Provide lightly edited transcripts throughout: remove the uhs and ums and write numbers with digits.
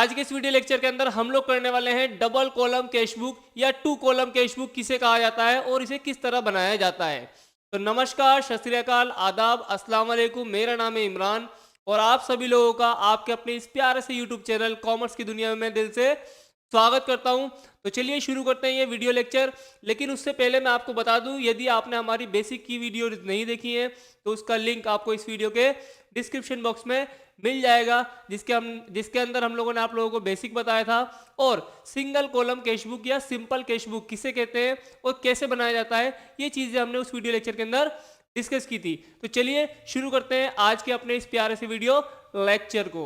आज के इस वीडियो लेक्चर के अंदर हम लोग करने वाले हैं डबल कॉलम कैश बुक या टू कॉलम कैश बुक किसे कहा जाता है और इसे किस तरह बनाया जाता है। तो नमस्कार, सत श्री अकाल, आदाब, अस्सलाम वालेकुम। मेरा नाम है इमरान और आप सभी लोगों का आपके अपने इस प्यारे से यूट्यूब चैनल कॉमर्स की दुनिया में मैं दिल से स्वागत करता हूं। तो चलिए शुरू करते हैं ये वीडियो लेक्चर। लेकिन उससे पहले मैं आपको बता दूं, यदि आपने हमारी बेसिक की वीडियो नहीं देखी है तो उसका लिंक आपको इस वीडियो के डिस्क्रिप्शन बॉक्स में मिल जाएगा, जिसके अंदर हम लोगों ने आप लोगों को बेसिक बताया था और सिंगल कॉलम कैश बुक या सिंपल कैश बुक किसे कहते हैं और कैसे बनाया जाता है, ये चीजें हमने उस वीडियो लेक्चर के अंदर डिस्कस की थी। तो चलिए शुरू करते हैं आज के अपने इस प्यारे से वीडियो लेक्चर को।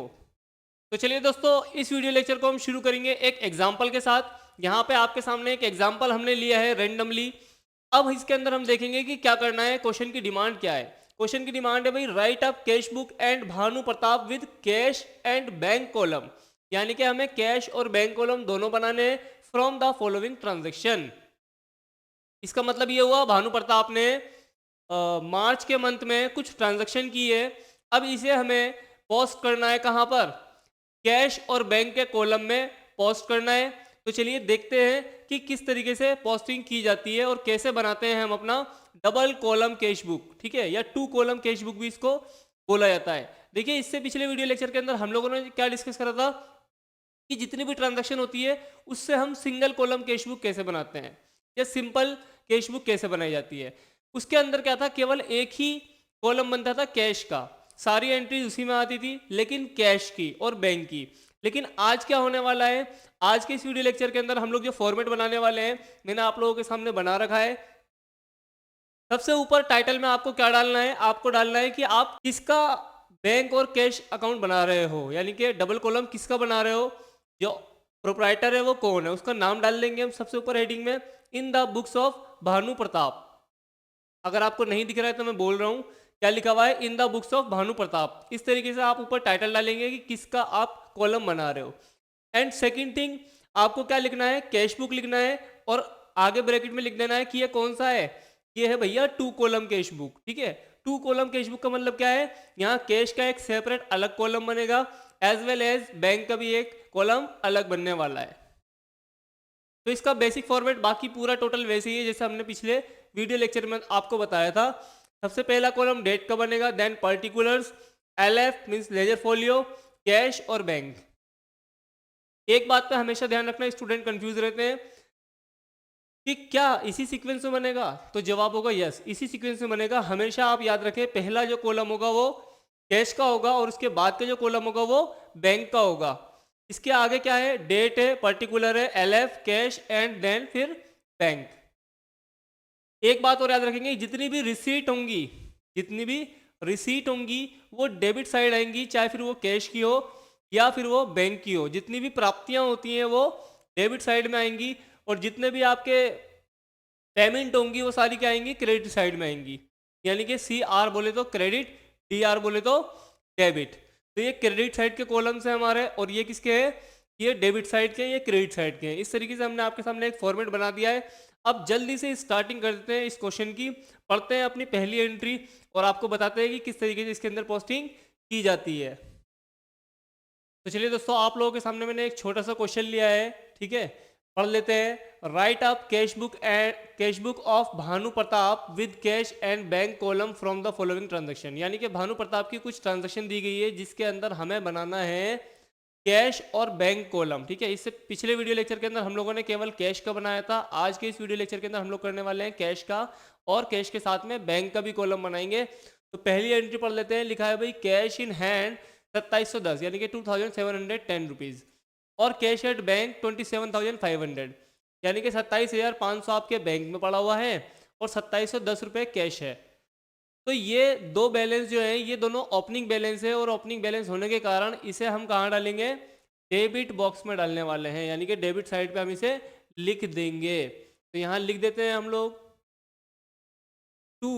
तो चलिए दोस्तों, इस वीडियो लेक्चर को हम शुरू करेंगे एक एग्जाम्पल के साथ। यहाँ पे आपके सामने एक एग्जाम्पल हमने लिया है रेंडमली। अब इसके अंदर हम देखेंगे कि क्या करना है, क्वेश्चन की डिमांड क्या है। क्वेश्चन की डिमांड है भाई, right up cash book and Bhanu Pratap with cash and bank column, यानी कि हमें कैश और बैंक कॉलम दोनों बनाने हैं फ्रॉम द फॉलोइंग ट्रांजेक्शन। इसका मतलब ये हुआ भानु प्रताप ने मार्च के मंथ में कुछ ट्रांजैक्शन की है। अब इसे हमें पोस्ट करना है कहाँ पर, कैश और बैंक के कॉलम में पोस्ट करना है। तो चलिए देखते हैं कि किस तरीके से पोस्टिंग की जाती है और कैसे बनाते हैं हम अपना डबल कॉलम कैश बुक, ठीक है, या टू कॉलम कैश बुक भी इसको बोला जाता है। देखिए, इससे पिछले वीडियो लेक्चर के अंदर हम लोगों ने क्या डिस्कस करा था कि जितनी भी ट्रांजैक्शन होती है उससे हम सिंगल कॉलम कैश बुक कैसे बनाते हैं या सिंपल कैश बुक कैसे बनाई जाती है। उसके अंदर क्या था, केवल एक ही कॉलम बनता था कैश का, सारी एंट्रीज उसी में आती थी, लेकिन कैश की और बैंक की। लेकिन आज क्या होने वाला है, आज के इस वीडियो लेक्चर के अंदर हम लोग जो फॉर्मेट बनाने वाले हैं मैंने आप लोगों के सामने बना रखा है। सबसे ऊपर टाइटल में आपको क्या डालना है, आपको डालना है कि आप किसका बैंक और कैश अकाउंट बना रहे हो, यानी कि डबल कॉलम किसका बना रहे हो, जो प्रोप्राइटर है वो कौन है, उसका नाम डाल देंगे हम सबसे ऊपर हेडिंग में, in the books of Bhanu Pratap. अगर आपको नहीं दिख रहा है तो मैं बोल रहा हूँ क्या लिखा हुआ है, in the books of Bhanu Pratap. इस तरीके से आप ऊपर टाइटल डालेंगे कि किसका आप कॉलम बना रहे हो। एंड सेकंड थिंग, आपको क्या लिखना है, कैश बुक लिखना है और आगे ब्रैकेट में लिख देना है कि ये कौन सा है, ये है भैया टू कॉलम कैश बुक, ठीक है। टू कॉलम कैश बुक का मतलब क्या है, यहाँ कैश का एक सेपरेट अलग कॉलम बनेगा एज वेल एज बैंक का भी एक कॉलम अलग बनने वाला है। तो इसका बेसिक फॉर्मेट बाकी पूरा टोटल वैसे ही है जैसे हमने पिछले वीडियो लेक्चर में आपको बताया था। सबसे पहला कॉलम डेट का बनेगा, then particulars, LF means ledger folio, cash और बैंक। एक बात पे हमेशा ध्यान रखना, स्टूडेंट कंफ्यूज रहते हैं कि क्या इसी सीक्वेंस में बनेगा, तो जवाब होगा यस, इसी सीक्वेंस में बनेगा। हमेशा आप याद रखें, पहला जो कॉलम होगा वो कैश का होगा और उसके बाद के जो कॉलम होगा वो बैंक का होगा। इसके आगे क्या है, डेट है, पर्टिकुलर है, एलएफ, कैश एंड देन फिर बैंक। एक बात और याद रखेंगे, जितनी भी रिसीट होंगी, जितनी भी रिसीट होंगी वो डेबिट साइड आएंगी, चाहे फिर वो कैश की हो या फिर वो बैंक की हो। जितनी भी प्राप्तियां होती हैं वो डेबिट साइड में आएंगी और जितने भी आपके पेमेंट होंगी वो सारी क्या आएंगी, क्रेडिट साइड में आएंगी। यानी कि सी आर बोले तो क्रेडिट, डी आर बोले तो डेबिट। तो ये क्रेडिट साइड के कॉलम्स हैं हमारे और ये किसके हैं, ये डेबिट साइड के, ये क्रेडिट साइड के हैं। इस तरीके से हमने आपके सामने एक फॉर्मेट बना दिया है। अब जल्दी से स्टार्टिंग करते हैं इस क्वेश्चन की, पढ़ते हैं अपनी पहली एंट्री और आपको बताते हैं कि किस तरीके से इसके अंदर पोस्टिंग की जाती है। तो चलिए दोस्तों, आप लोगों के सामने मैंने एक छोटा सा क्वेश्चन लिया है, ठीक है, पढ़ लेते हैं। Right up cash book of Bhanu Pratap with cash and bank column from the following transaction, यानी कि भानु प्रताप की कुछ ट्रांजेक्शन दी गई है जिसके अंदर हमें बनाना है कैश और बैंक कॉलम, ठीक है। इससे पिछले वीडियो लेक्चर के अंदर हम लोगों ने केवल कैश का बनाया था। आज के इस वीडियो लेक्चर के अंदर हम लोग करने वाले हैं कैश का और कैश के साथ में बैंक का भी कॉलम बनाएंगे। तो पहली एंट्री पढ़ लेते हैं। लिखा है भाई, कैश इन हैंड 2710 यानी कि 2710 रुपीज़ और कैश एट बैंक 27,500 यानी कि 27,500 आपके बैंक में पड़ा हुआ है और 2710 रुपये कैश है। तो ये दो बैलेंस जो है ये दोनों ओपनिंग बैलेंस है और ओपनिंग बैलेंस होने के कारण इसे हम कहाँ डालेंगे, डेबिट बॉक्स में डालने वाले हैं, यानी कि डेबिट साइड पे हम इसे लिख देंगे। तो यहाँ लिख देते हैं हम लोग टू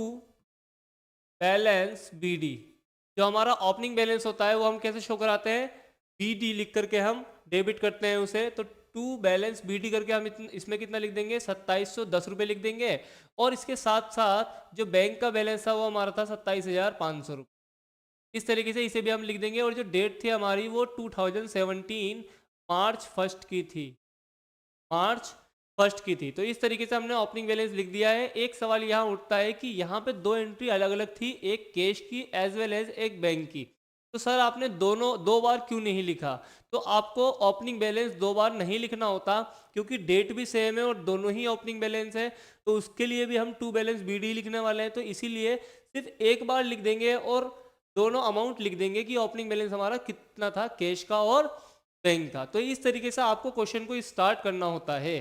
बैलेंस बी डी। जो हमारा ओपनिंग बैलेंस होता है वो हम कैसे शो कराते हैं, बी डी लिख करके हम डेबिट करते हैं उसे। तो टू बैलेंस बी डी करके हम इसमें कितना लिख देंगे, 2710 रुपये लिख देंगे। और इसके साथ साथ जो बैंक का बैलेंस था वो हमारा था 27,500 रुपये। इस तरीके से इसे भी हम लिख देंगे। और जो डेट थी हमारी वो 2017 मार्च फर्स्ट की थी, मार्च फर्स्ट की थी। तो इस तरीके से हमने ओपनिंग बैलेंस लिख दिया है। एक सवाल यहाँ उठता है कि यहाँ पे दो एंट्री अलग अलग थी, एक कैश की एज वेल एज एक बैंक की। तो सर आपने दोनों दो बार क्यों नहीं लिखा? तो आपको ओपनिंग बैलेंस दो बार नहीं लिखना होता, क्योंकि डेट भी सेम है और दोनों ही ओपनिंग बैलेंस है। तो उसके लिए भी हम टू बैलेंस बीडी लिखने वाले हैं, तो इसीलिए सिर्फ एक बार लिख देंगे और दोनों अमाउंट लिख देंगे कि ओपनिंग बैलेंस हमारा कितना था, कैश का और बैंक का। तो इस तरीके से आपको क्वेश्चन को स्टार्ट करना होता है,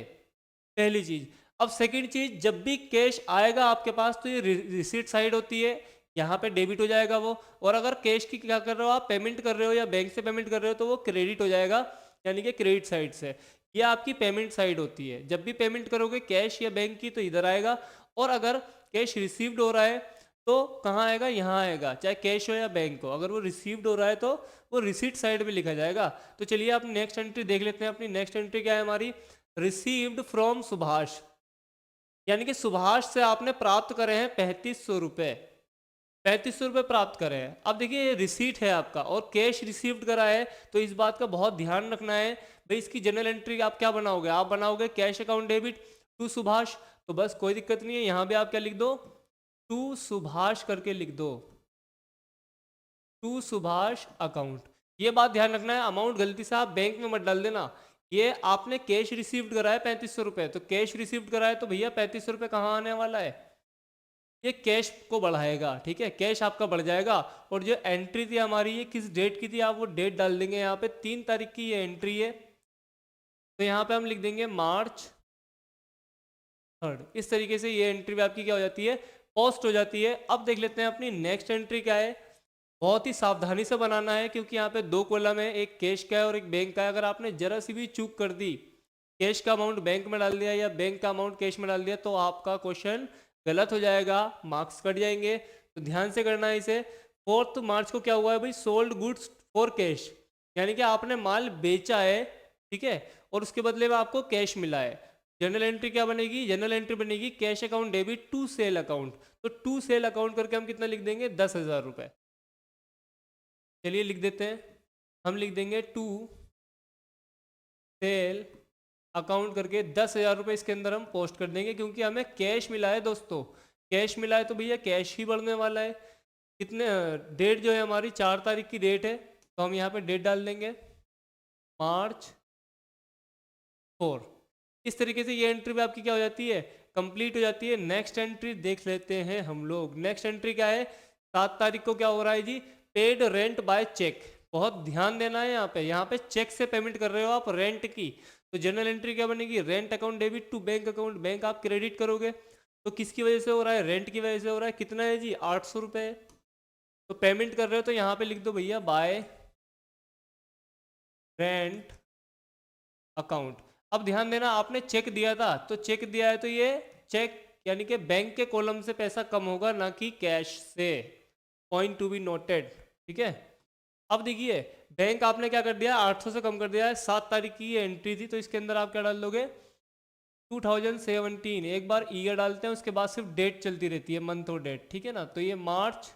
पहली चीज। अब सेकंड चीज, जब भी कैश आएगा आपके पास तो ये रिसीट साइड होती है, यहाँ पे डेबिट हो जाएगा वो। और अगर कैश की क्या कर रहे हो आप, पेमेंट कर रहे हो या बैंक से पेमेंट कर रहे हो, तो वो क्रेडिट हो जाएगा, यानी कि क्रेडिट साइड से। ये आपकी पेमेंट साइड होती है। जब भी पेमेंट करोगे कैश या बैंक की तो इधर आएगा, और अगर कैश रिसीव्ड हो रहा है तो कहाँ आएगा, यहाँ आएगा, चाहे कैश हो या बैंक हो। अगर वो रिसीव्ड हो रहा है तो वो रिसीट साइड में लिखा जाएगा। तो चलिए आप नेक्स्ट एंट्री देख लेते हैं। अपनी नेक्स्ट एंट्री क्या है हमारी, रिसीव्ड फ्रॉम सुभाष, यानी कि सुभाष से आपने प्राप्त करे हैं 3500 रुपये, 3500 रुपये प्राप्त करे हैं। अब देखिए ये रिसीट है आपका और कैश रिसीव्ड करा है, तो इस बात का बहुत ध्यान रखना है भाई। इसकी जनरल एंट्री आप क्या बनाओगे, आप बनाओगे cash account debit to Subhash. तो बस कोई दिक्कत नहीं है, यहाँ भी आप क्या लिख दो, टू सुभाष करके लिख दो, टू सुभाष अकाउंट। ये बात ध्यान रखना है, अमाउंट गलती से आप बैंक में मत डाल देना। ये आपने कैश रिसीव्ड करा है 3500 रुपये, तो कैश रिसीव्ड करा है तो भैया 3500 रुपये कहाँ आने वाला है, ये कैश को बढ़ाएगा, ठीक है, कैश आपका बढ़ जाएगा। और जो एंट्री थी हमारी ये किस डेट की थी, आप वो डेट डाल देंगे। यहाँ पे 3 तारीख की ये एंट्री है, तो यहाँ पे हम लिख देंगे मार्च 3rd। इस तरीके से ये एंट्री भी आपकी क्या हो जाती है, पोस्ट हो जाती है। अब देख लेते हैं अपनी नेक्स्ट एंट्री क्या है। बहुत ही सावधानी से बनाना है, क्योंकि यहाँ पे दो कॉलम है, एक कैश का है और एक बैंक का है। अगर आपने जरा सी भी चूक कर दी, कैश का अमाउंट बैंक में डाल दिया या बैंक का अमाउंट कैश में डाल दिया, तो आपका क्वेश्चन गलत हो जाएगा, मार्क्स कट जाएंगे। तो ध्यान से करना है इसे। 4 मार्च को क्या हुआ है भाई, सोल्ड गुड्स फॉर कैश, यानी कि आपने माल बेचा है, ठीक है, और उसके बदले में आपको कैश मिला है। जनरल एंट्री क्या बनेगी, जनरल एंट्री बनेगी cash account debit to sale account. तो टू सेल अकाउंट करके हम कितना लिख देंगे, 10,000 रुपये। चलिए लिख देते हैं, हम लिख देंगे टू सेल अकाउंट करके 10,000 रुपये इसके अंदर हम पोस्ट कर देंगे, क्योंकि हमें कैश मिला है दोस्तों। कैश मिला है तो भैया कैश ही बढ़ने वाला है। कितने डेट जो है हमारी 4 तारीख की डेट है, तो हम यहाँ पे डेट डाल देंगे मार्च 4। इस तरीके से ये एंट्री भी आपकी क्या हो जाती है, कंप्लीट हो जाती है। नेक्स्ट एंट्री देख लेते हैं हम लोग। नेक्स्ट एंट्री क्या है, 7 तारीख को क्या हो रहा है जी, पेड रेंट बाय चेक। बहुत ध्यान देना है यहाँ पे चेक से पेमेंट कर रहे हो आप रेंट की। तो जनरल एंट्री क्या बनेगी, rent account debit to bank account, bank आप क्रेडिट करोगे। तो किसकी वजह से हो रहा है, रेंट की वजह से हो रहा है। कितना है जी, 800 रुपये। तो पेमेंट कर रहे हो तो यहाँ पे लिख दो भैया बाय रेंट अकाउंट। अब ध्यान देना, आपने चेक दिया था, तो चेक दिया है तो ये चेक यानी कि बैंक के कॉलम से पैसा कम होगा, ना कि कैश से। पॉइंट टू बी नोटेड, ठीक है। अब देखिए बैंक आपने क्या कर दिया, 800 से कम कर दिया है। 7 तारीख की ये एंट्री थी, तो इसके अंदर आप क्या डाल दोगे, 2017। एक बार ईयर डालते हैं, उसके बाद सिर्फ डेट चलती रहती है, मंथ और डेट, ठीक है ना। तो ये मार्च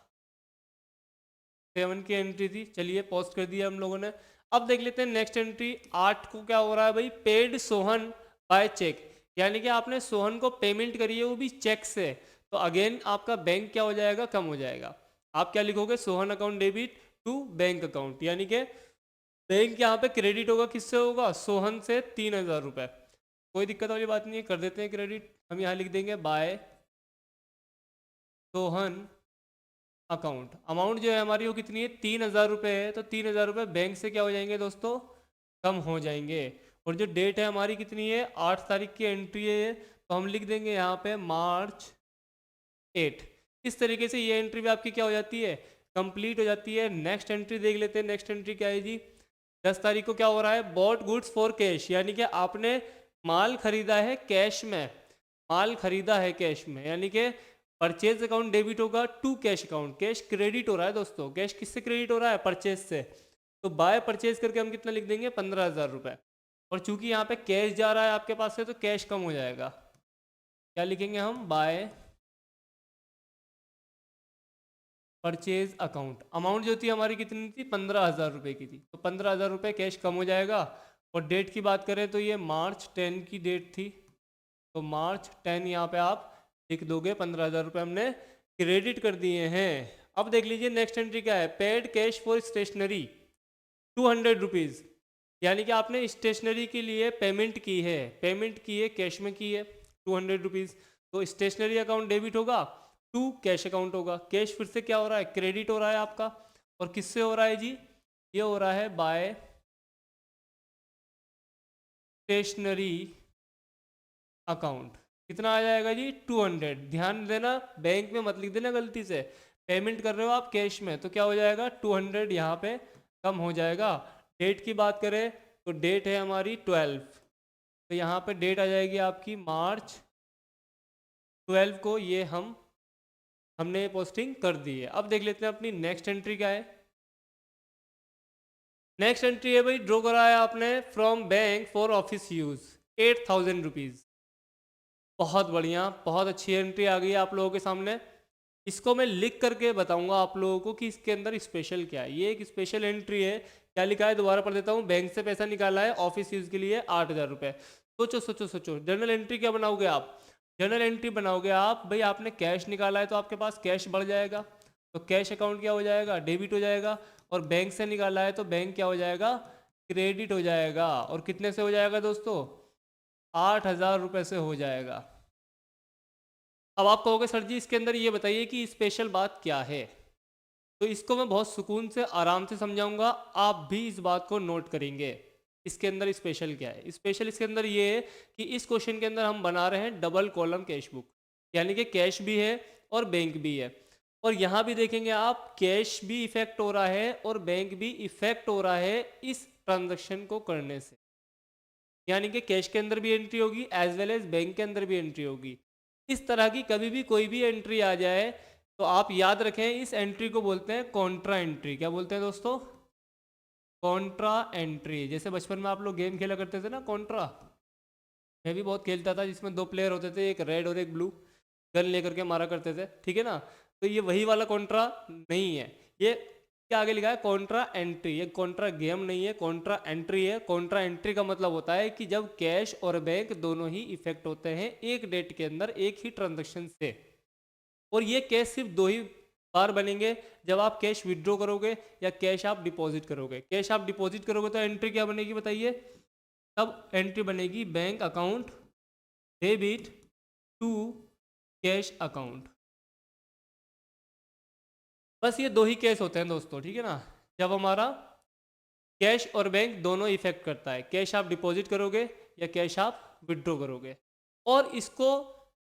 7 की एंट्री थी। चलिए पोस्ट कर दिया हम लोगों ने। अब देख लेते हैं नेक्स्ट एंट्री 8 को क्या हो रहा है भाई, पेड सोहन बाय चेक, यानी कि आपने सोहन को पेमेंट करी है, वो भी चेक से। तो अगेन आपका बैंक क्या हो जाएगा, कम हो जाएगा। आप क्या लिखोगे, Sohan account debit to bank account, यानी कि बैंक यहाँ पे क्रेडिट होगा, किससे होगा, सोहन से 3,000 रुपये। कोई दिक्कत वाली बात नहीं है, कर देते हैं क्रेडिट। हम यहाँ लिख देंगे बाय सोहन अकाउंट। अमाउंट जो है हमारी वो कितनी है, 3,000 रुपये है। तो 3,000 रुपये बैंक से क्या हो जाएंगे दोस्तों, कम हो जाएंगे। और जो डेट है हमारी कितनी है, 8 तारीख की एंट्री है, तो हम लिख देंगे यहाँ पे मार्च 8। इस तरीके से ये एंट्री भी आपकी क्या हो जाती है, कंप्लीट हो जाती है। नेक्स्ट एंट्री देख लेते हैं। नेक्स्ट एंट्री क्या है जी, 10 तारीख को क्या हो रहा है, बॉट गुड्स फॉर कैश, यानी कि आपने माल खरीदा है कैश में, माल खरीदा है कैश में, यानी कि परचेज अकाउंट डेबिट होगा to cash account. Cash credit हो रहा है दोस्तों, कैश किससे क्रेडिट हो रहा है, परचेज से। तो बाय परचेज करके हम कितना लिख देंगे, 15,000 रुपये। और चूंकि यहाँ पे कैश जा रहा है आपके पास से, तो कैश कम हो जाएगा। क्या लिखेंगे हम, बाय परचेज अकाउंट। अमाउंट जो थी हमारी कितनी थी, 15,000 रुपये की थी, तो 15,000 रुपये कैश कम हो जाएगा। और डेट की बात करें तो ये मार्च 10 की डेट थी, तो मार्च 10 यहाँ पे आप लिख दोगे, 15,000 रुपये हमने क्रेडिट कर दिए हैं। अब देख लीजिए नेक्स्ट एंट्री क्या है, paid cash for stationery 200 rupees, यानी कि आपने स्टेशनरी के लिए पेमेंट की है, कैश में की है 200 रुपीज़। तो स्टेशनरी अकाउंट डेबिट होगा, टू कैश अकाउंट होगा। कैश फिर से क्या हो रहा है, क्रेडिट हो रहा है आपका, और किससे हो रहा है जी, ये हो रहा है बाय स्टेशनरी अकाउंट। कितना आ जाएगा जी, 200। ध्यान देना, बैंक में मत लिख देना गलती से, पेमेंट कर रहे हो आप कैश में, तो क्या हो जाएगा 200 यहाँ पे कम हो जाएगा। डेट की बात करें तो डेट है हमारी 12, तो यहाँ पे डेट आ जाएगी आपकी मार्च 12 को, ये हमने पोस्टिंग कर दी है। अब देख लेते हैं अपनी नेक्स्ट एंट्री क्या है। नेक्स्ट एंट्री है भाई, ड्रॉ कराया आपने from bank for office use 8,000 rupees. बहुत बढ़िया, बहुत अच्छी एंट्री आ गई है आप लोगों के सामने। इसको मैं लिख करके बताऊंगा आप लोगों को कि इसके अंदर स्पेशल क्या है। ये एक स्पेशल एंट्री है। क्या लिखा है, दोबारा पढ़ देता हूँ। बैंक से पैसा निकाला है ऑफिस यूज़ के लिए 8,000 रुपये। सोचो सोचो सोचो, जर्नल एंट्री क्या बनाओगे आप, जर्नल एंट्री बनाओगे आप भाई, आपने कैश निकाला है तो आपके पास कैश बढ़ जाएगा, तो कैश अकाउंट क्या हो जाएगा, डेबिट हो जाएगा। और बैंक से निकाला है तो बैंक क्या हो जाएगा, क्रेडिट हो जाएगा। और कितने से हो जाएगा दोस्तों, 8,000 रुपये से हो जाएगा। अब आप कहोगे सर जी इसके अंदर ये बताइए कि स्पेशल बात क्या है, तो इसको मैं बहुत सुकून से आराम से समझाऊंगा, आप भी इस बात को नोट करेंगे। इसके अंदर स्पेशल क्या है, स्पेशल इसके अंदर ये है कि इस क्वेश्चन के अंदर हम बना रहे हैं डबल कॉलम कैश बुक, यानी कि कैश भी है और बैंक भी है। और यहाँ भी देखेंगे आप, कैश भी इफेक्ट हो रहा है और बैंक भी इफेक्ट हो रहा है इस ट्रांजैक्शन को करने से, यानी कि कैश के अंदर भी एंट्री होगी एज वेल एज बैंक के अंदर भी एंट्री होगी। इस तरह की कभी भी कोई भी एंट्री आ जाए तो आप याद रखें, इस एंट्री को बोलते हैं कॉन्ट्रा एंट्री। क्या बोलते हैं दोस्तों, कॉन्ट्रा एंट्री। जैसे बचपन में आप लोग गेम खेला करते थे ना कॉन्ट्रा, मैं भी बहुत खेलता था, जिसमें दो प्लेयर होते थे, एक रेड और एक ब्लू, गन लेकर के मारा करते थे, ठीक है ना। तो ये वही वाला कॉन्ट्रा नहीं है, ये क्या आगे लिखा है, कॉन्ट्रा एंट्री। ये कॉन्ट्रा गेम नहीं है, कॉन्ट्रा एंट्री है। कॉन्ट्रा एंट्री का मतलब होता है कि जब कैश और बैंक दोनों ही इफेक्ट होते हैं एक डेट के अंदर एक ही ट्रांजैक्शन से। और ये कैश सिर्फ दो ही बार बनेंगे, जब आप कैश विड्रॉ करोगे या कैश आप डिपॉजिट करोगे। कैश आप डिपॉजिट करोगे तो एंट्री क्या बनेगी बताइए, तब एंट्री बनेगी bank account debit to cash account. बस ये दो ही केस होते हैं दोस्तों, ठीक है ना, जब हमारा कैश और बैंक दोनों इफेक्ट करता है, कैश आप डिपॉजिट करोगे या कैश आप विड्रॉ करोगे। और इसको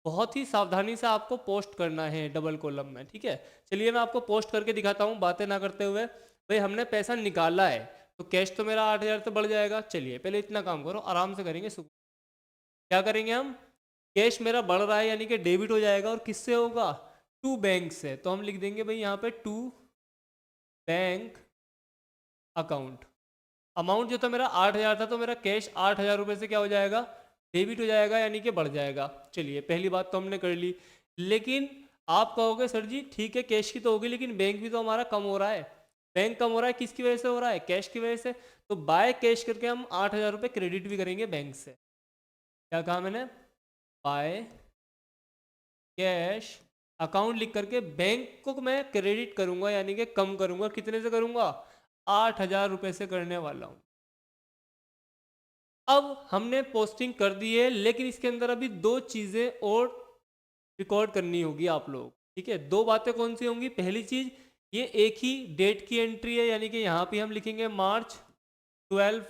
बहुत ही सावधानी से आपको पोस्ट करना है डबल कॉलम में, ठीक है। चलिए मैं आपको पोस्ट करके दिखाता हूँ बातें ना करते हुए। भाई हमने पैसा निकाला है तो कैश तो मेरा 8,000 से बढ़ जाएगा। चलिए पहले इतना काम करो, आराम से करेंगे। क्या करेंगे हम, कैश मेरा बढ़ रहा है यानी कि डेबिट हो जाएगा, और किससे होगा, टू बैंक से। तो हम लिख देंगे भाई यहाँ पे टू बैंक अकाउंट। अमाउंट जो था मेरा 8,000 था, तो मेरा कैश 8,000 रुपये से क्या हो जाएगा, डेबिट हो जाएगा, यानी कि बढ़ जाएगा। चलिए पहली बात तो हमने कर ली। लेकिन आप कहोगे सर जी ठीक है कैश की तो होगी, लेकिन बैंक भी तो हमारा कम हो रहा है। बैंक कम हो रहा है किसकी वजह से हो रहा है, कैश की वजह से। तो बाय कैश करके हम 8,000 रुपये क्रेडिट भी करेंगे बैंक से। क्या कहा मैंने, बाय कैश अकाउंट लिख करके बैंक को मैं क्रेडिट करूंगा, यानी कि कम करूंगा। कितने से करूंगा, 8,000 रुपये से करने वाला हूं। अब हमने पोस्टिंग कर दी है, लेकिन इसके अंदर अभी दो चीज़ें और रिकॉर्ड करनी होगी आप लोग, ठीक है। दो बातें कौन सी होंगी, पहली चीज़ ये एक ही डेट की एंट्री है, यानी कि यहाँ पे हम लिखेंगे मार्च 12,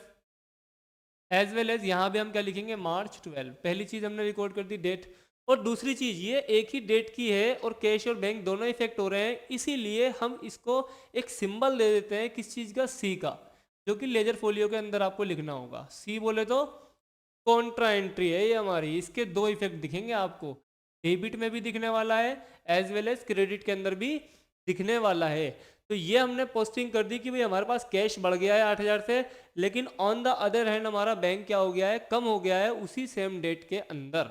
एज वेल एज यहाँ भी हम क्या लिखेंगे, मार्च 12। पहली चीज़ हमने रिकॉर्ड कर दी डेट। और दूसरी चीज़ ये एक ही डेट की है और कैश और बैंक दोनों इफेक्ट हो रहे हैं, इसीलिए हम इसको एक सिंबल दे देते हैं किस चीज़ का, सी का, जो कि लेजर फोलियो के अंदर आपको लिखना होगा। सी बोले तो कॉन्ट्रा एंट्री है ये हमारी, इसके दो इफेक्ट दिखेंगे आपको, डेबिट में भी दिखने वाला है एज वेल एज क्रेडिट के अंदर भी दिखने वाला है। तो ये हमने पोस्टिंग कर दी कि भाई हमारे पास कैश बढ़ गया है 8,000 से, लेकिन ऑन द अदर हैंड हमारा बैंक क्या हो गया है, कम हो गया है उसी सेम डेट के अंदर।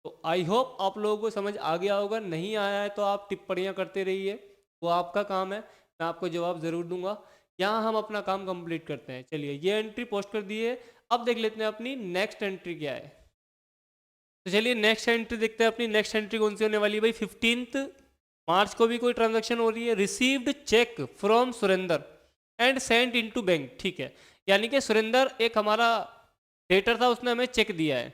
तो आई होप आप लोगों को समझ आ गया होगा। नहीं आया है तो आप टिप्पणियां करते रहिए, वो आपका काम है, मैं आपको जवाब ज़रूर दूंगा। यहाँ हम अपना काम कंप्लीट करते हैं। चलिए ये एंट्री पोस्ट कर दी है। अब देख लेते हैं अपनी नेक्स्ट एंट्री क्या है। तो चलिए नेक्स्ट एंट्री देखते हैं। अपनी नेक्स्ट एंट्री कौन सी होने वाली है भाई? 15 मार्च को भी कोई ट्रांजैक्शन हो रही है। Received cheque from Surender and sent into bank. ठीक है, यानी कि सुरेंदर एक हमारा डेटर था, उसने हमें चेक दिया है।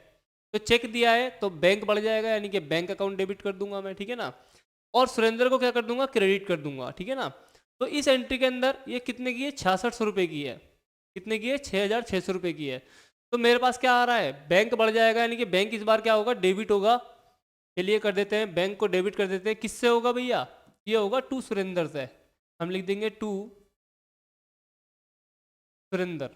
तो चेक दिया है तो बैंक बढ़ जाएगा, यानी कि बैंक अकाउंट डेबिट कर दूंगा मैं, ठीक है ना। और सुरेंद्र को क्या कर दूंगा? क्रेडिट कर दूंगा, ठीक है ना। तो इस एंट्री के अंदर ये कितने की है? 6600 रुपये की है। कितने की है? 6600 रुपये की है। तो मेरे पास क्या आ रहा है? बैंक बढ़ जाएगा, यानी कि बैंक इस बार क्या होगा? डेबिट होगा। चलिए कर देते हैं, बैंक को डेबिट कर देते हैं। किससे होगा भैया? ये होगा टू सुरेंद्र से। हम लिख देंगे टू सुरेंद्र।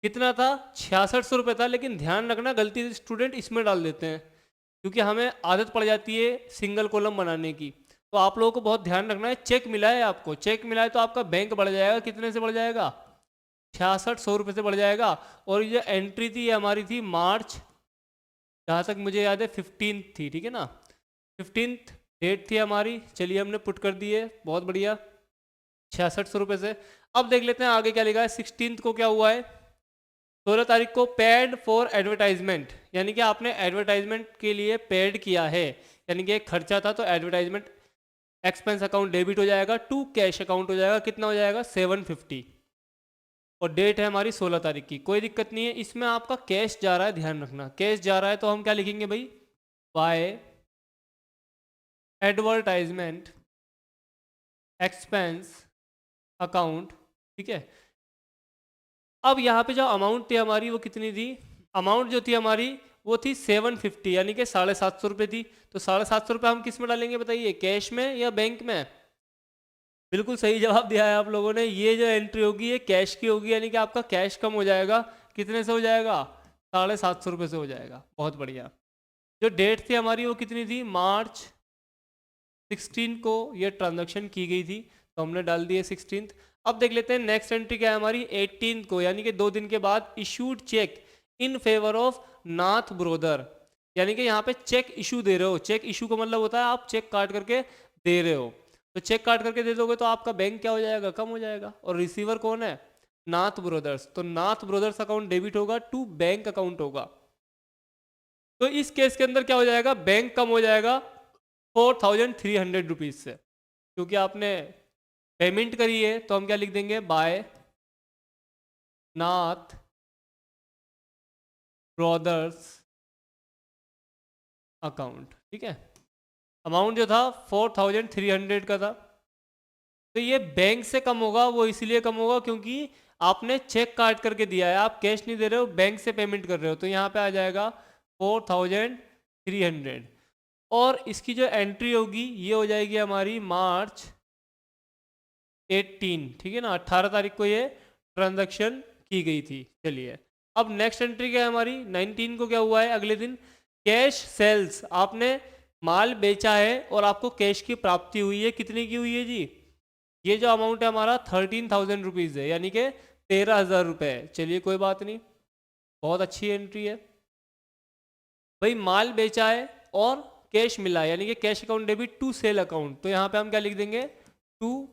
कितना था? 6600 रुपये था। लेकिन ध्यान रखना, गलती से स्टूडेंट इसमें डाल देते हैं, क्योंकि हमें आदत पड़ जाती है सिंगल कॉलम बनाने की। तो आप लोगों को बहुत ध्यान रखना है। चेक मिला है आपको, चेक मिला है तो आपका बैंक बढ़ जाएगा। कितने से बढ़ जाएगा? 6600 रुपये से बढ़ जाएगा। और ये एंट्री थी, ये हमारी थी मार्च, जहाँ तक मुझे याद है 15 थी, ठीक है ना। 15 डेट थी हमारी। चलिए हमने पुट कर दी है, बहुत बढ़िया, 6600 रुपये से। अब देख लेते हैं आगे क्या लिखा है। 16 को क्या हुआ है? 16 तारीख को पेड फॉर एडवर्टाइजमेंट, यानी कि आपने एडवर्टाइजमेंट के लिए पेड किया है, यानी कि एक खर्चा था। तो एडवर्टाइजमेंट एक्सपेंस अकाउंट डेबिट हो जाएगा, टू कैश अकाउंट हो जाएगा। कितना हो जाएगा? 750। और डेट है हमारी 16 तारीख की। कोई दिक्कत नहीं है, इसमें आपका कैश जा रहा है, ध्यान रखना कैश जा रहा है। तो हम क्या लिखेंगे भाई? बाय एडवर्टाइजमेंट एक्सपेंस अकाउंट, ठीक है। अब यहाँ पे जो अमाउंट थी हमारी वो कितनी थी? अमाउंट जो थी हमारी वो थी 750, यानी कि 750 रुपये थी। तो 750 रुपये हम किस में डालेंगे बताइए? कैश में या बैंक में? बिल्कुल सही जवाब दिया है आप लोगों ने। ये जो एंट्री होगी ये कैश की होगी, यानी कि आपका कैश कम हो जाएगा। कितने से हो जाएगा? 750 रुपये से हो जाएगा। बहुत बढ़िया। जो डेट थी हमारी वो कितनी थी? मार्च 16 को ये ट्रांजैक्शन की गई थी, तो हमने डाल दिए 16। अब देख लेते हैं नेक्स्ट एंट्री क्या है हमारी। 18 को, यानी कि 2 दिन के बाद, issued cheque in favour of Nath brother, यानी कि यहाँ पे चेक इशू दे रहे हो। चेक इशू का मतलब होता है आप चेक काट करके दे रहे हो। तो चेक काट करके दे दोगे तो आपका बैंक क्या हो जाएगा? कम हो जाएगा। और रिसीवर कौन है? नाथ ब्रोदर्स। तो नाथ ब्रोदर्स अकाउंट डेबिट होगा, टू बैंक अकाउंट होगा। तो इस केस के अंदर क्या हो जाएगा? बैंक कम हो जाएगा 4300 रुपीज़ से, क्योंकि आपने पेमेंट करी है। तो हम क्या लिख देंगे? बाय नाथ ब्रोदर्स अकाउंट, ठीक है। अमाउंट जो था 4300 का था। तो ये बैंक से कम होगा, वो इसलिए कम होगा क्योंकि आपने चेक काट करके दिया है, आप कैश नहीं दे रहे हो, बैंक से पेमेंट कर रहे हो। तो यहाँ पे आ जाएगा 4300। और इसकी जो एंट्री होगी ये हो जाएगी हमारी मार्च 18, ठीक है ना। 18 तारीख को ये ट्रांजैक्शन की गई थी। चलिए अब नेक्स्ट एंट्री क्या है हमारी? 19 को क्या हुआ है? अगले दिन कैश सेल्स, आपने माल बेचा है और आपको कैश की प्राप्ति हुई है। कितनी की हुई है जी? ये जो अमाउंट है हमारा 13,000 रुपीज़ है, यानी कि 13,000 रुपये है। चलिए कोई बात नहीं, बहुत अच्छी एंट्री है भाई। माल बेचा है और कैश मिला है, यानी कि cash account debit to sale account. तो यहाँ पे हम क्या लिख देंगे? To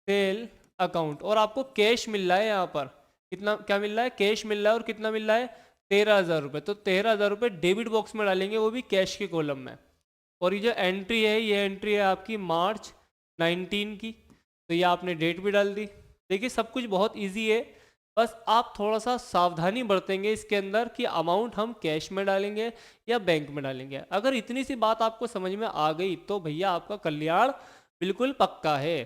sale account. और आपको कैश मिल रहा है यहाँ पर। कितना क्या मिल रहा है? कैश मिल रहा है। और कितना मिल रहा है? 13,000 रुपये। तो 13,000 रुपये डेबिट बॉक्स में डालेंगे, वो भी कैश के कॉलम में। और ये जो एंट्री है ये एंट्री है आपकी मार्च 19 की। तो ये आपने डेट भी डाल दी। देखिए सब कुछ बहुत इजी है, बस आप थोड़ा सा सावधानी बरतेंगे इसके अंदर कि अमाउंट हम कैश में डालेंगे या बैंक में डालेंगे। अगर इतनी सी बात आपको समझ में आ गई तो भैया आपका कल्याण बिल्कुल पक्का है।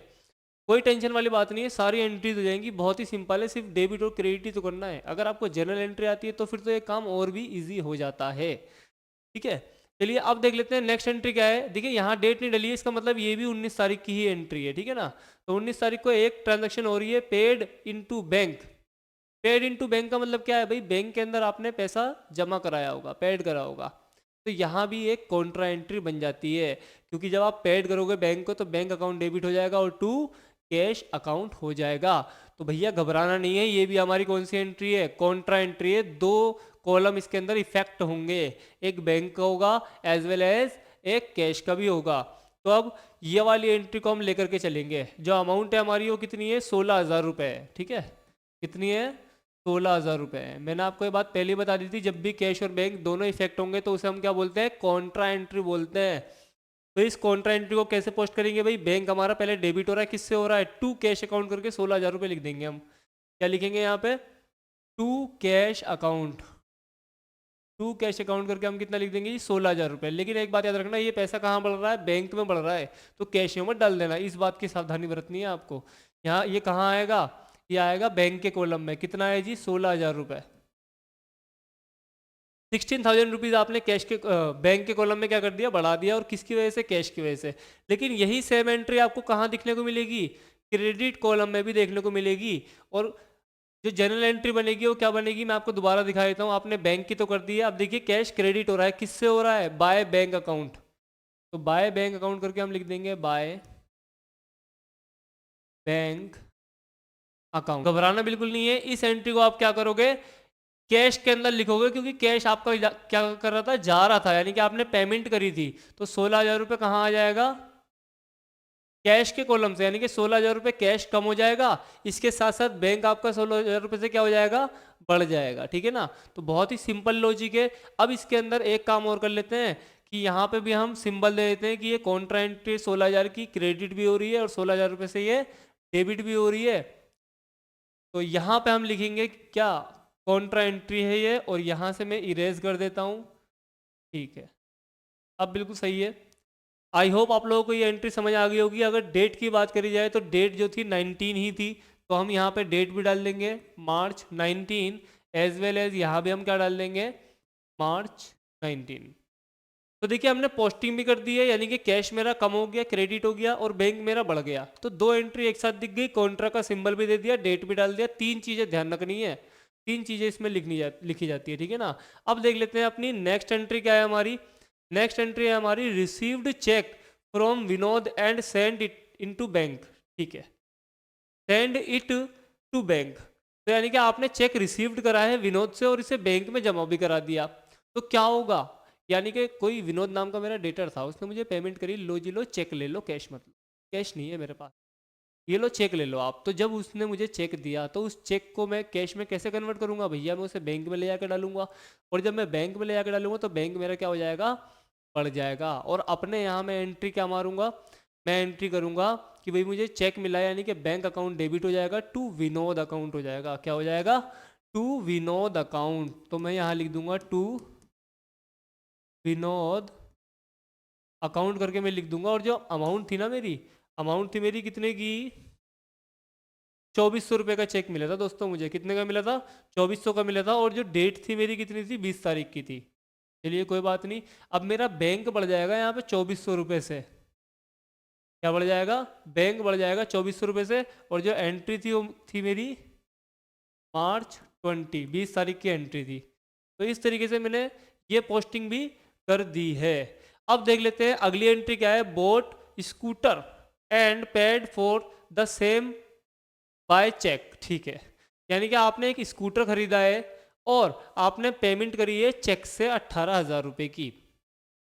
कोई टेंशन वाली बात नहीं है, सारी एंट्रीज हो जाएंगी। बहुत ही सिंपल है, सिर्फ डेबिट और क्रेडिट ही तो करना है। अगर आपको जनरल एंट्री आती है तो फिर तो ये काम और भी ईजी हो जाता है, ठीक है। चलिए अब देख लेते हैं नेक्स्ट एंट्री क्या है। देखिए यहाँ डेट नहीं डली है, इसका मतलब ये भी 19 तारीख की ही एंट्री है, ठीक है ना। तो 19 तारीख को एक ट्रांजैक्शन हो रही है, paid into bank. Paid into bank का मतलब क्या है भाई? बैंक के अंदर आपने पैसा जमा कराया होगा, पेड करा होगा। तो यहाँ भी एक कॉन्ट्रा एंट्री बन जाती है, क्योंकि जब आप पेड करोगे बैंक को तो बैंक अकाउंट डेबिट हो जाएगा और टू कैश अकाउंट हो जाएगा। तो भैया घबराना नहीं है, ये भी हमारी कौन सी एंट्री है? कॉन्ट्रा एंट्री है। 2 कॉलम इसके अंदर इफेक्ट होंगे, एक बैंक का होगा एज वेल एज एक कैश का भी होगा। तो अब ये वाली एंट्री को हम लेकर के चलेंगे। जो अमाउंट है हमारी वो कितनी है, 16,000 रुपये है। ठीक है, कितनी है, 16,000 रुपये है। मैंने आपको ये बात पहले ही बता दी थी, जब भी कैश और बैंक दोनों इफेक्ट होंगे तो उसे हम क्या बोलते हैं, कॉन्ट्रा एंट्री बोलते हैं। तो इस कॉन्ट्रा एंट्री को कैसे पोस्ट करेंगे भाई, बैंक हमारा पहले डेबिट हो रहा है, किससे हो रहा है, टू कैश अकाउंट करके 16,000 रुपये लिख देंगे हम। क्या लिखेंगे यहाँ पे, to cash account, to cash account करके हम कितना लिख देंगे, 16,000 रुपये। लेकिन एक बात याद रखना, ये पैसा कहाँ बढ़ रहा है, बैंक में बढ़ रहा है, तो कैश में मत डाल देना, इस बात की सावधानी बरतनी है आपको। यहाँ ये कहाँ आएगा, ये आएगा बैंक के कॉलम में। कितना है जी, 16,000 रुपये। 16,000 रुपीज़ आपने कैश के बैंक के कॉलम में क्या कर दिया, बढ़ा दिया, और किसकी वजह से, कैश की वजह से। लेकिन यही सेम एंट्री आपको कहाँ दिखने को मिलेगी, क्रेडिट कॉलम में भी देखने को मिलेगी। और जो जनरल एंट्री बनेगी वो क्या बनेगी, मैं आपको दोबारा दिखा देता हूँ। आपने बैंक की तो कर दी है, अब देखिए कैश क्रेडिट हो रहा है, किससे हो रहा है, बाय बैंक अकाउंट। तो बाय बैंक अकाउंट करके हम लिख देंगे बाय बैंक अकाउंट। घबराना बिल्कुल नहीं है, इस एंट्री को आप क्या करोगे, कैश के अंदर लिखोगे, क्योंकि कैश आपका क्या कर रहा था, जा रहा था, यानी कि आपने पेमेंट करी थी। तो 16,000 रुपये कहाँ आ जाएगा, कैश के कॉलम से, यानी कि 16,000 रुपये कैश कम हो जाएगा, इसके साथ साथ बैंक आपका 16,000 रुपये से क्या हो जाएगा, बढ़ जाएगा। ठीक है ना, तो बहुत ही सिंपल लॉजिक है। अब इसके अंदर एक काम और कर लेते हैं कि यहाँ पे भी हम सिंबल दे देते हैं कि ये कॉन्ट्रा एंट्री 16,000 की क्रेडिट भी हो रही है और 16,000 रुपये से ये डेबिट भी हो रही है। तो यहाँ पे हम लिखेंगे क्या, कॉन्ट्रा एंट्री है ये, और यहाँ से मैं इरेज कर देता हूँ। ठीक है, अब बिल्कुल सही है। आई होप आप लोगों को ये एंट्री समझ आ गई होगी। अगर डेट की बात करी जाए तो डेट जो थी 19 ही थी, तो हम यहाँ पे डेट भी डाल देंगे मार्च 19, एज वेल एज यहाँ भी हम क्या डाल देंगे, मार्च 19। तो देखिए हमने पोस्टिंग भी कर दी है, यानी कि कैश मेरा कम हो गया, क्रेडिट हो गया, और बैंक मेरा बढ़ गया। तो दो एंट्री एक साथ दिख गई, कॉन्ट्रा का सिंबल भी दे दिया, डेट भी डाल दिया। तीन चीज़ें ध्यान रखनी है, तीन चीज़ें इसमें लिखी जाती है। ठीक है ना, अब देख लेते हैं अपनी नेक्स्ट एंट्री क्या है हमारी। नेक्स्ट एंट्री है हमारी, received cheque from Vinod and send it into bank. ठीक है, सेंड इट टू बैंक, तो यानी कि आपने चेक रिसीव्ड करा है विनोद से और इसे बैंक में जमा भी करा दिया। तो क्या होगा, यानी कि कोई विनोद नाम का मेरा डेटर था, उसने मुझे पेमेंट करी, लो जी लो चेक ले लो, कैश मतलब कैश नहीं है मेरे पास, ये लो चेक ले लो आप। तो जब उसने मुझे चेक दिया तो उस चेक को मैं कैश में कैसे कन्वर्ट करूंगा भैया, मैं उसे बैंक में ले जाकर डालूंगा, और जब मैं बैंक में ले जाकर डालूंगा तो बैंक मेरा क्या हो जाएगा, बढ़ जाएगा। और अपने यहाँ मैं एंट्री क्या मारूंगा, मैं एंट्री करूंगा कि भाई मुझे चेक मिला है, यानी कि बैंक अकाउंट डेबिट हो जाएगा, टू विनोद अकाउंट हो जाएगा। क्या हो जाएगा, टू विनोद अकाउंट। तो मैं यहाँ लिख दूंगा टू विनोद अकाउंट करके मैं लिख दूंगा। और जो अमाउंट थी ना मेरी, अमाउंट थी मेरी कितने की, 2400 रुपये का चेक मिला था दोस्तों मुझे। कितने का मिला था, 2400 का मिला था। और जो डेट थी मेरी कितनी थी, 20 तारीख की थी। चलिए कोई बात नहीं, अब मेरा बैंक बढ़ जाएगा यहाँ पे 2400 रुपये से। क्या बढ़ जाएगा, बैंक बढ़ जाएगा 2400 रुपये से। और जो एंट्री थी वो थी मेरी मार्च 20 तारीख की एंट्री थी। तो इस तरीके से मैंने ये पोस्टिंग भी कर दी है। अब देख लेते हैं अगली एंट्री क्या है, bought scooter and paid for the same by cheque. ठीक है, यानी कि आपने एक स्कूटर खरीदा है और आपने पेमेंट करी है चेक से 18,000 रुपये की।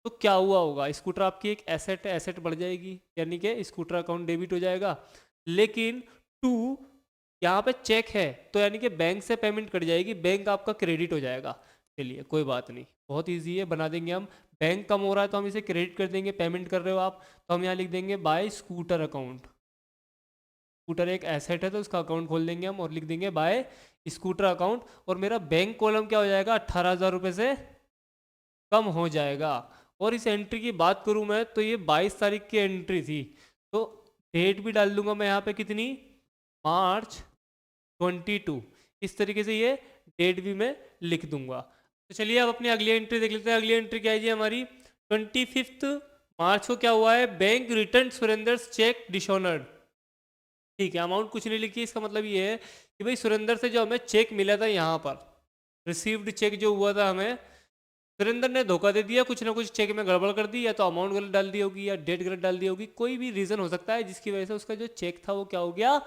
तो क्या हुआ होगा, स्कूटर आपकी एक एसेट है, एसेट बढ़ जाएगी, यानी कि स्कूटर अकाउंट डेबिट हो जाएगा। लेकिन टू यहाँ पे चेक है, तो यानी कि बैंक से पेमेंट कट जाएगी, बैंक आपका क्रेडिट हो जाएगा। चलिए कोई बात नहीं, बहुत इजी है, बना देंगे हम। बैंक कम हो रहा है तो हम इसे क्रेडिट कर देंगे, पेमेंट कर रहे हो आप, तो हम यहाँ लिख देंगे बाय स्कूटर अकाउंट। स्कूटर एक एसेट है तो उसका अकाउंट खोल देंगे हम और लिख देंगे बाय स्कूटर अकाउंट। और मेरा बैंक कॉलम क्या हो जाएगा, 18,000 रुपये से कम हो जाएगा। और इस एंट्री की बात करूं मैं तो ये 22 तारीख की एंट्री थी, तो डेट भी डाल दूंगा मैं यहाँ पे कितनी, मार्च 22। इस तरीके से ये डेट भी मैं लिख दूंगा। तो चलिए अब अपनी अगली एंट्री देख लेते हैं। अगली एंट्री क्या है जी हमारी, 25 मार्च को क्या हुआ है, bank return Surendra cheque dishonoured. ठीक है, अमाउंट कुछ नहीं लिखी, इसका मतलब ये है कि भाई सुरेंद्र से जो हमें चेक मिला था, यहाँ पर रिसीव्ड चेक जो हुआ था हमें, सुरेंद्र ने धोखा दे दिया, कुछ ना कुछ चेक में गड़बड़ कर दी, या तो अमाउंट गलत डाल दी होगी या डेट गलत डाल दी होगी, कोई भी रीज़न हो सकता है जिसकी वजह से उसका जो चेक था वो क्या हो गया,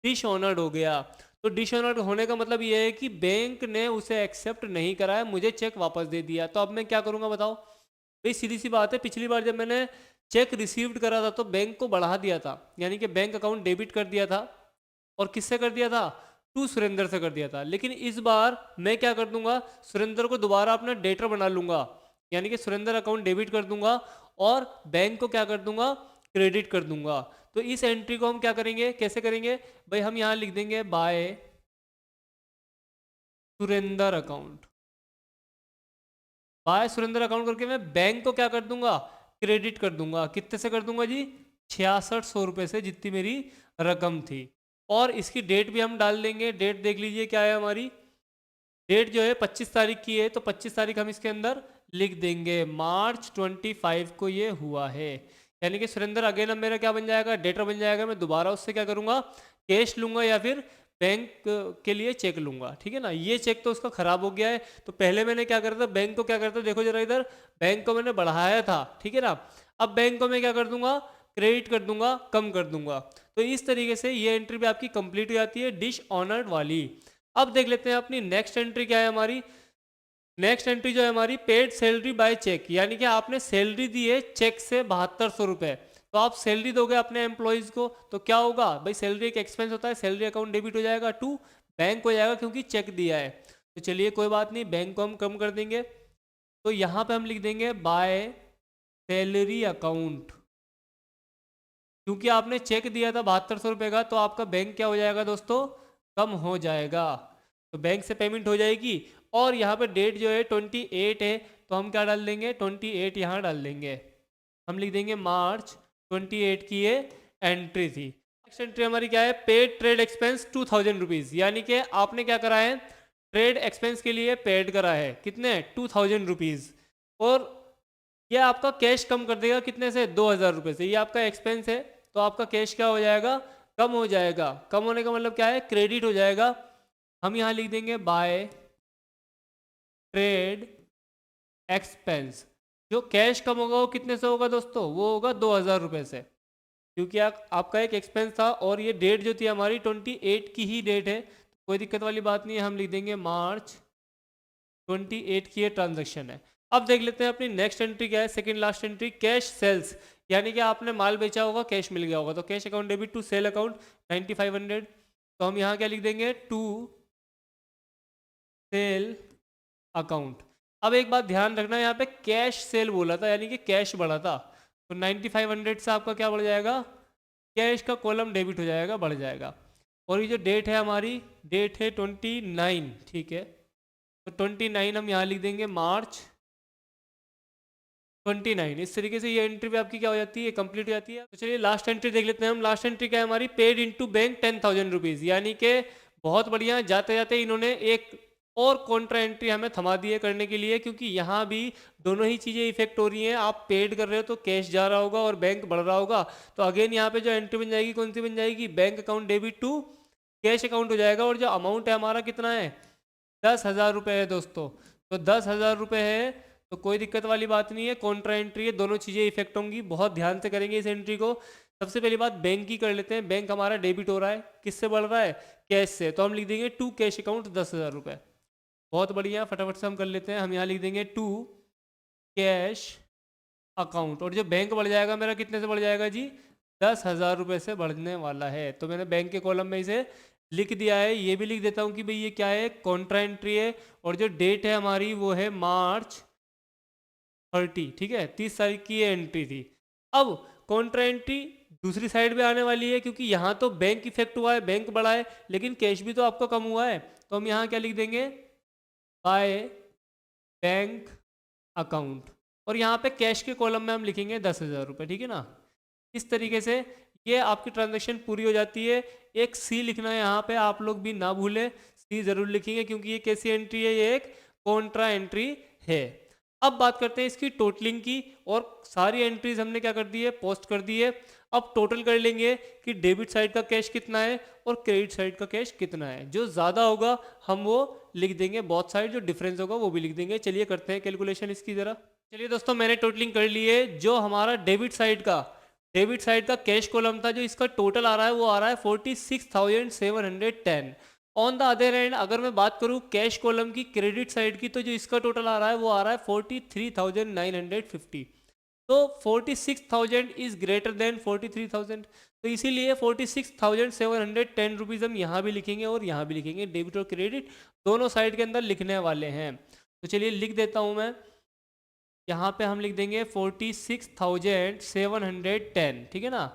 डिसऑनर्ड हो गया। तो डिसऑनर्ड होने का मतलब ये है कि बैंक ने उसे एक्सेप्ट नहीं करा है, मुझे चेक वापस दे दिया। तो अब मैं क्या करूँगा बताओ भाई, सीधी सी बात है, पिछली बार जब मैंने चेक रिसीव्ड करा था तो बैंक को बढ़ा दिया था, यानी कि बैंक अकाउंट डेबिट कर दिया था। और किससे कर दिया था? टू सुरेंद्र से कर दिया था। लेकिन इस बार मैं क्या कर दूंगा, सुरेंद्र को दोबारा अपना डेटर बना लूंगा, यानी कि सुरेंद्र अकाउंट डेबिट कर दूंगा और बैंक को क्या कर दूंगा, क्रेडिट कर दूंगा। तो इस एंट्री को हम क्या करेंगे, कैसे करेंगे भाई, हम यहाँ लिख देंगे by Surendra account. By Surendra account करके मैं बैंक को क्या कर दूंगा, क्रेडिट कर दूंगा। कितने से कर दूंगा जी? 6600 रुपये से, जितनी मेरी रकम थी। और इसकी डेट भी हम डाल देंगे। डेट देख लीजिए क्या है हमारी, डेट जो है 25 तारीख की है, तो 25 तारीख हम इसके अंदर लिख देंगे। मार्च 25 को ये हुआ है, यानी कि सुरेंद्र अगेन अब मेरा क्या बन जाएगा, डेटर बन जाएगा। मैं दोबारा उससे क्या करूँगा, कैश लूँगा या फिर बैंक के लिए चेक लूँगा, ठीक है ना। ये चेक तो उसका ख़राब हो गया है, तो पहले मैंने क्या करा था, बैंक को क्या करता, देखो जरा इधर, बैंक को मैंने बढ़ाया था, ठीक है ना। अब बैंक को मैं क्या कर दूंगा, क्रेडिट कर दूंगा, कम कर दूंगा। तो इस तरीके से ये एंट्री भी आपकी कंप्लीट हो जाती है डिश ऑनर्ड वाली। अब देख लेते हैं अपनी नेक्स्ट एंट्री क्या है हमारी। नेक्स्ट एंट्री जो है हमारी, पेड सैलरी बाय चेक, यानी कि आपने सैलरी दी है चेक से 7200 रुपये। तो आप सैलरी दोगे अपने एम्प्लॉयज़ को, तो क्या होगा भाई, सैलरी एक एक्सपेंस होता है, सैलरी अकाउंट डेबिट हो जाएगा टू बैंक हो जाएगा, क्योंकि चेक दिया है। तो चलिए कोई बात नहीं, बैंक को हम कम कर देंगे। तो यहाँ पे हम लिख देंगे बाय सैलरी अकाउंट। क्योंकि आपने चेक दिया था 7200 रुपये का, तो आपका बैंक क्या हो जाएगा दोस्तों, कम हो जाएगा। तो बैंक से पेमेंट हो जाएगी। और यहाँ पे डेट जो है 28 है, तो हम क्या डाल देंगे, 28 यहाँ डाल देंगे। हम लिख देंगे मार्च 28 की ये एंट्री थी। नेक्स्ट एंट्री हमारी क्या है, पेड ट्रेड एक्सपेंस 2000 रुपीज़, यानी कि आपने क्या करा है, ट्रेड एक्सपेंस के लिए पेड करा है, कितने, 2000 रुपीज़। और ये आपका कैश कम कर देगा कितने से, 2000 रुपये से। ये आपका एक्सपेंस है, तो आपका कैश क्या हो जाएगा, कम हो जाएगा। कम होने का मतलब क्या है, क्रेडिट हो जाएगा। हम यहाँ लिख देंगे बाय ट्रेड एक्सपेंस। जो कैश कम होगा वो कितने से होगा दोस्तों, वो होगा 2000 रुपये से, क्योंकि आपका एक एक्सपेंस था। और ये डेट जो थी हमारी 28 की ही डेट है, तो कोई दिक्कत वाली बात नहीं है। हम लिख देंगे मार्च 28 की ये ट्रांजेक्शन है। अब देख लेते हैं अपनी नेक्स्ट एंट्री क्या है, second last entry, cash sales, यानी कि आपने माल बेचा होगा, कैश मिल गया होगा, तो cash account debit to sale account 9500। तो हम यहाँ क्या लिख देंगे, टू सेल अकाउंट। अब एक बात ध्यान रखना, यहाँ पे कैश सेल बोला था, यानी कि कैश बढ़ा था, तो 9500 से आपका क्या बढ़ जाएगा, कैश का कॉलम डेबिट हो जाएगा, बढ़ जाएगा। और ये जो डेट है हमारी, डेट है 29, ठीक है। तो 29 हम यहाँ लिख देंगे मार्च 29। इस तरीके से ये एंट्री भी आपकी क्या हो जाती है, कंप्लीट हो जाती है। तो चलिए लास्ट एंट्री देख लेते हैं हम। लास्ट एंट्री क्या है हमारी, पेड इनटू बैंक 10,000 रुपीज़, यानी कि बहुत बढ़िया, जाते जाते इन्होंने एक और कॉन्ट्रा एंट्री हमें थमा दी है करने के लिए, क्योंकि यहाँ भी दोनों ही चीज़ें इफेक्ट हो रही हैं। आप पेड कर रहे हो तो कैश जा रहा होगा और बैंक बढ़ रहा होगा। तो अगेन यहाँ पे जो एंट्री बन जाएगी, कौन सी बन जाएगी, bank account debit to cash account हो जाएगा। और जो अमाउंट है हमारा कितना है, 10,000 रुपये है दोस्तों। तो 10,000 रुपये है, तो कोई दिक्कत वाली बात नहीं है, कॉन्ट्रा एंट्री है, दोनों चीज़ें इफेक्ट होंगी। बहुत ध्यान से करेंगे इस एंट्री को। सबसे पहली बात बैंक की कर लेते हैं। बैंक हमारा डेबिट हो रहा है, किससे बढ़ रहा है, कैश से, तो हम लिख देंगे टू कैश अकाउंट 10,000 रुपये। बहुत बढ़िया, फटाफट से हम कर लेते हैं। हम यहाँ लिख देंगे टू कैश अकाउंट। और जो बैंक बढ़ जाएगा मेरा, कितने से बढ़ जाएगा जी, 10,000 रुपये से बढ़ने वाला है। तो मैंने बैंक के कॉलम में इसे लिख दिया है। ये भी लिख देता हूँ कि भाई ये क्या है, कॉन्ट्रा एंट्री है। और जो डेट है हमारी वो है मार्च 30, ठीक है, 30 तारीख की ये एंट्री थी। अब कॉन्ट्रा एंट्री दूसरी साइड में आने वाली है, क्योंकि यहाँ तो बैंक इफेक्ट हुआ है, बैंक बढ़ा है, लेकिन कैश भी तो आपका कम हुआ है। तो हम यहाँ क्या लिख देंगे, बाय बैंक अकाउंट। और यहाँ पे कैश के कॉलम में हम लिखेंगे 10,000 रुपये, ठीक है ना। इस तरीके से ये आपकी ट्रांजैक्शन पूरी हो जाती है। एक सी लिखना है यहाँ पे, आप लोग भी ना भूलें, सी जरूर लिखेंगे, क्योंकि ये कैसी एंट्री है, ये एक कॉन्ट्रा एंट्री है। अब बात करते हैं इसकी टोटलिंग की, और सारी एंट्रीज हमने क्या कर दी है, पोस्ट कर दी है। अब टोटल कर लेंगे कि डेबिट साइड का कैश कितना है और क्रेडिट साइड का कैश कितना है। जो ज़्यादा होगा हम वो लिख देंगे बोथ साइड, जो डिफरेंस होगा वो भी लिख देंगे। चलिए करते हैं कैलकुलेशन इसकी ज़रा। चलिए दोस्तों, मैंने टोटलिंग कर ली है। जो हमारा डेबिट साइड का कैश कॉलम था, जो इसका टोटल आ रहा है वो आ रहा है 46,710। ऑन द अदर एंड अगर मैं बात करूं कैश कॉलम की क्रेडिट साइड की, तो जो इसका टोटल आ रहा है वो आ रहा है 43,950। तो 46,000 इज ग्रेटर देन 43,000, तो इसीलिए 46,710 रुपीज़ हम यहाँ भी लिखेंगे और यहाँ भी लिखेंगे, डेबिट और क्रेडिट दोनों साइड के अंदर लिखने वाले हैं। तो चलिए लिख देता हूँ मैं, यहाँ पे हम लिख देंगे 46,710, ठीक है ना।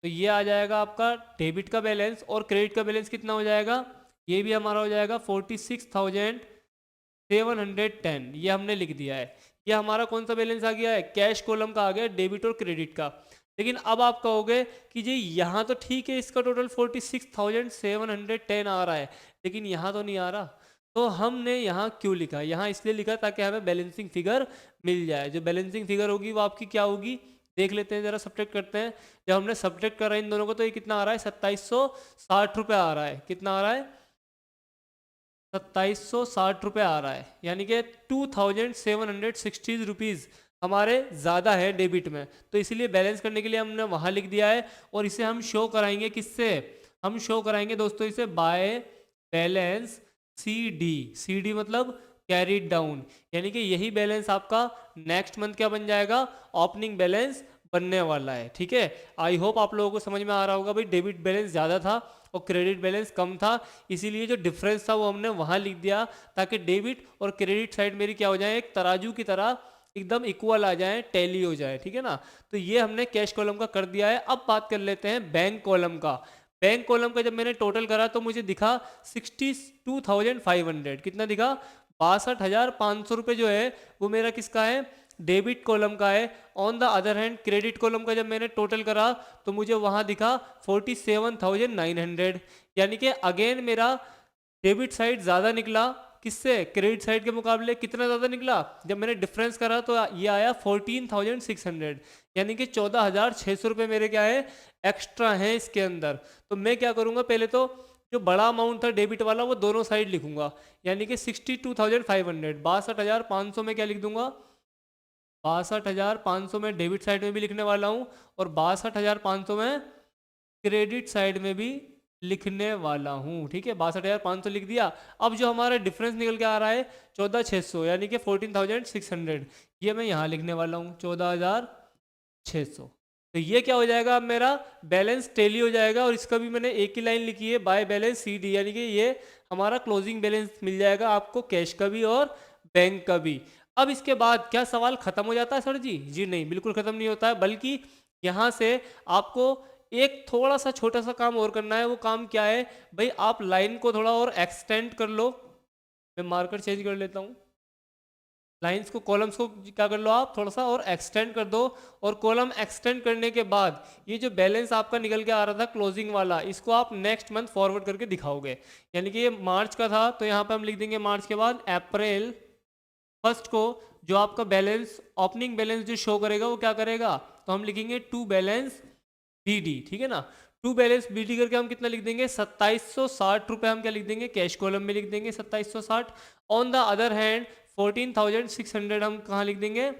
तो ये आ जाएगा आपका डेबिट का बैलेंस, और क्रेडिट का बैलेंस कितना हो जाएगा, ये भी हमारा हो जाएगा 46,710, ये हमने लिख दिया है। ये हमारा कौन सा बैलेंस आ गया है, कैश कॉलम का आ गया, डेबिट और क्रेडिट का। लेकिन अब आप कहोगे कि जी यहाँ तो ठीक है, इसका टोटल 46,710 आ रहा है, लेकिन यहाँ तो नहीं आ रहा। तो हमने यहाँ क्यों लिखा, यहाँ इसलिए लिखा ताकि हमें बैलेंसिंग फिगर मिल जाए। जो बैलेंसिंग फिगर होगी वो आपकी क्या होगी, देख लेते हैं, जरा सब्ट्रैक्ट करते हैं। जब हमने सब्ट्रैक्ट करा इन दोनों को तो ये कितना आ रहा है, 2760 रुपये आ रहा है। कितना आ रहा है, 2760 रुपये आ रहा है, यानी कि 2760 रुपीज़ हमारे ज़्यादा है डेबिट में। तो इसीलिए बैलेंस करने के लिए हमने वहाँ लिख दिया है, और इसे हम शो कराएंगे किससे, हम शो कराएंगे दोस्तों इसे बाय बैलेंस CD मतलब कैरीड डाउन, यानी कि यही बैलेंस आपका नेक्स्ट मंथ क्या बन जाएगा, ओपनिंग बैलेंस बनने वाला है। ठीक है, आई होप आप लोगों को समझ में आ रहा होगा भाई, डेबिट बैलेंस ज़्यादा था और क्रेडिट बैलेंस कम था, इसीलिए जो डिफरेंस था वो हमने वहाँ लिख दिया, ताकि डेबिट और क्रेडिट साइड मेरी क्या हो जाए, एक तराजू की तरह एकदम इक्वल आ जाए, टैली हो जाए। ठीक है ना, तो ये हमने कैश कॉलम का कर दिया है। अब बात कर लेते हैं बैंक कॉलम का। बैंक कॉलम का जब मैंने टोटल करा तो मुझे दिखा 62,500, कितना दिखा, 62,500 रुपये जो है वो मेरा किसका है, डेबिट कॉलम का है। On the other hand credit column का जब मैंने टोटल करा तो मुझे वहाँ दिखा 47,900, यानी कि अगेन मेरा डेबिट साइड ज़्यादा निकला किससे, क्रेडिट साइड के मुकाबले। कितना ज़्यादा निकला, जब मैंने डिफरेंस करा तो ये आया 14,600, यानी कि 14,600 रुपये मेरे क्या है, एक्स्ट्रा हैं इसके अंदर। तो मैं क्या करूँगा, पहले तो जो बड़ा अमाउंट था डेबिट वाला वो दोनों साइड लिखूंगा, यानी कि 62,500, 62,500 में क्या लिख दूंगा, 62,500 में डेबिट साइड में भी लिखने वाला हूँ, और 62,500 में क्रेडिट साइड में भी लिखने वाला हूँ। ठीक है, 62,500 लिख दिया। अब जो हमारा डिफरेंस निकल के आ रहा है 14,600, यानी कि 14,600, ये मैं यहाँ लिखने वाला हूँ 14,600। तो ये क्या हो जाएगा, अब मेरा बैलेंस टैली हो जाएगा, और इसका भी मैंने एक ही लाइन लिखी है, बाय बैलेंस CD, यानी कि ये हमारा क्लोजिंग बैलेंस मिल जाएगा आपको, कैश का भी और बैंक का भी। अब इसके बाद क्या सवाल खत्म हो जाता है सर जी? जी नहीं, बिल्कुल खत्म नहीं होता है, बल्कि यहाँ से आपको एक थोड़ा सा छोटा सा काम और करना है। वो काम क्या है भाई, आप लाइन को थोड़ा और एक्सटेंड कर लो। मैं मार्कर चेंज कर लेता हूँ, लाइंस को, कॉलम्स को क्या कर लो आप, थोड़ा सा और एक्सटेंड कर दो। और कॉलम एक्सटेंड करने के बाद ये जो बैलेंस आपका निकल के आ रहा था क्लोजिंग वाला, इसको आप नेक्स्ट मंथ फॉरवर्ड करके दिखाओगे। यानी कि ये मार्च का था, तो यहाँ पे हम लिख देंगे मार्च के बाद अप्रैल 1 को जो आपका बैलेंस, ओपनिंग बैलेंस जो शो करेगा वो क्या करेगा, तो हम लिखेंगे टू बैलेंस BD। ठीक है ना, टू बैलेंस BD करके हम कितना लिख देंगे, 2760 रुपये हम क्या लिख देंगे, कैश कॉलम में लिख देंगे 2760। ऑन द अदर हैंड 14,600 हम कहाँ लिख देंगे,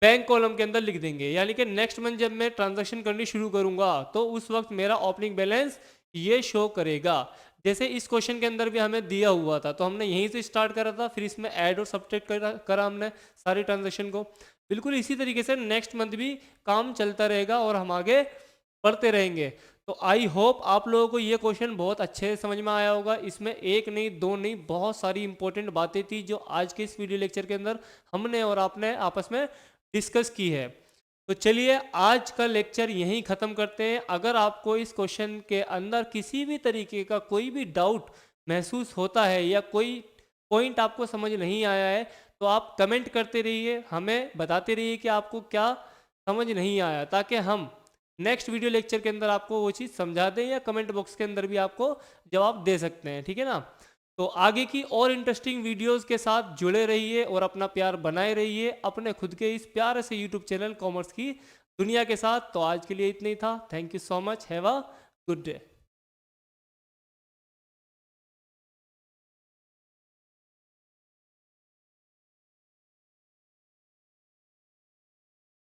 बैंक कॉलम के अंदर लिख देंगे। यानी कि नेक्स्ट मंथ जब मैं ट्रांजैक्शन करनी शुरू करूंगा तो उस वक्त मेरा ओपनिंग बैलेंस ये शो करेगा। जैसे इस क्वेश्चन के अंदर भी हमें दिया हुआ था, तो हमने यहीं से स्टार्ट करा था, फिर इसमें ऐड और सब्ट्रैक्ट करा हमने सारी ट्रांजैक्शन को। बिल्कुल इसी तरीके से नेक्स्ट मंथ भी काम चलता रहेगा और हम आगे बढ़ते रहेंगे। तो आई होप आप लोगों को ये क्वेश्चन बहुत अच्छे से समझ में आया होगा। इसमें एक नहीं, दो नहीं, बहुत सारी इंपॉर्टेंट बातें थी जो आज के इस वीडियो लेक्चर के अंदर हमने और आपने आपस में डिस्कस की है। तो चलिए आज का लेक्चर यहीं ख़त्म करते हैं। अगर आपको इस क्वेश्चन के अंदर किसी भी तरीके का कोई भी डाउट महसूस होता है या कोई पॉइंट आपको समझ नहीं आया है, तो आप कमेंट करते रहिए, हमें बताते रहिए कि आपको क्या समझ नहीं आया, ताकि हम नेक्स्ट वीडियो लेक्चर के अंदर आपको वो चीज़ समझा दें, या कमेंट बॉक्स के अंदर भी आपको जवाब दे सकते हैं। ठीक है ना, तो आगे की और इंटरेस्टिंग वीडियोस के साथ जुड़े रहिए और अपना प्यार बनाए रहिए अपने खुद के इस प्यारे से यूट्यूब चैनल कॉमर्स की दुनिया के साथ। तो आज के लिए इतना ही था। Thank you so much, have a good day.